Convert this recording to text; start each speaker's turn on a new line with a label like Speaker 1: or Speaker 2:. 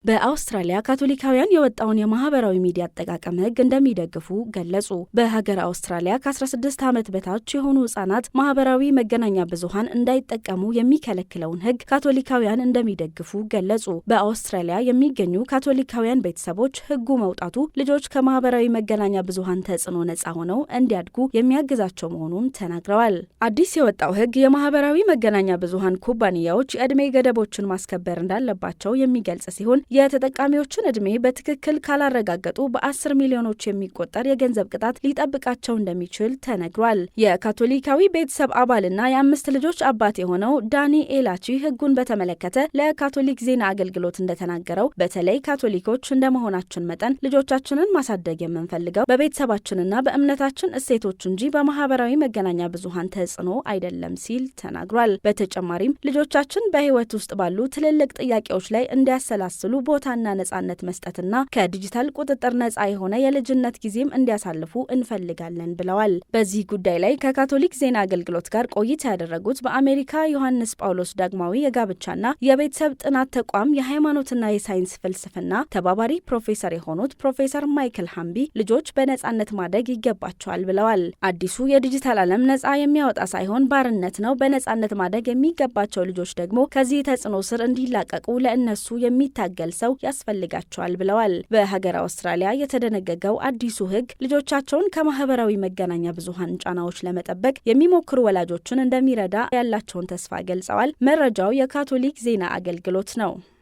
Speaker 1: በአውስትራሊያ ካቶሊካውያን የወጣውን የማህበራዊ ሚዲያ አጠቃቀም ሕግ እንደሚደግፉ ገለጹ። በሀገር አውስትራሊያ ከ16 ዓመት በታች የሆኑ ህጻናት ማህበራዊ መገናኛ ብዙሃን እንዳይጠቀሙ የሚከለክለውን ሕግ ካቶሊካውያን እንደሚደግፉ ገለጹ። በአውስትራሊያ የሚገኙ ካቶሊካውያን ቤተሰቦች ሕጉ መውጣቱ ልጆች ከማህበራዊ መገናኛ ብዙሃን ተጽዕኖ ነጻ ሆነው እንዲያድጉ የሚያግዛቸው መሆኑን ተናግረዋል። አዲስ የወጣው ሕግ የማህበራዊ መገናኛ ብዙሃን ኩባንያዎች የዕድሜ ገደቦችን ማስከበር እንዳለባቸው የሚገልጽ ሲሆን የተጠቃሚዎችን ዕድሜ በትክክል ካላረጋገጡ በ10 ሚሊዮኖች የሚቆጠር የገንዘብ ቅጣት ሊጠብቃቸው እንደሚችል ተነግሯል። የካቶሊካዊ ቤተሰብ አባልና የ5 ልጆች አባት የሆነው ዳኒ ኤላቺ ሕጉን በተመለከተ ለካቶሊክ ዜና አገልግሎት እንደተናገረው በተለይ ካቶሊኮች እንደመሆናችን መጠን ልጆቻችንን ማሳደግ የምንፈልገው በቤተሰባችንና በእምነታችን እሴቶች እንጂ በማህበራዊ መገናኛ ብዙሃን ተጽዕኖ አይደለም ሲል ተናግሯል። በተጨማሪም ልጆቻችን በህይወት ውስጥ ባሉ ትልልቅ ጥያቄዎች ላይ እንዲያሰላስሉ ቦታና ነጻነት መስጠትና ከዲጂታል ቁጥጥር ነጻ የሆነ የልጅነት ጊዜም እንዲያሳልፉ እንፈልጋለን ብለዋል። በዚህ ጉዳይ ላይ ከካቶሊክ ዜና አገልግሎት ጋር ቆይታ ያደረጉት በአሜሪካ ዮሐንስ ጳውሎስ ዳግማዊ የጋብቻና የቤተሰብ ጥናት ተቋም የሃይማኖትና የሳይንስ ፍልስፍና ተባባሪ ፕሮፌሰር የሆኑት ፕሮፌሰር ማይክል ሃምቢ ልጆች በነጻነት ማደግ ይገባቸዋል ብለዋል። አዲሱ የዲጂታል ዓለም ነጻ የሚያወጣ ሳይሆን ባርነት ነው። በነጻነት ማደግ የሚገባቸው ልጆች ደግሞ ከዚህ ተጽዕኖ ስር እንዲላቀቁ ለእነሱ የሚታገል ሰው ያስፈልጋቸዋል ብለዋል። በሀገር አውስትራሊያ የተደነገገው አዲሱ ሕግ ልጆቻቸውን ከማህበራዊ መገናኛ ብዙሃን ጫናዎች ለመጠበቅ የሚሞክሩ ወላጆችን እንደሚረዳ ያላቸውን ተስፋ ገልጸዋል። መረጃው የካቶሊክ ዜና አገልግሎት ነው።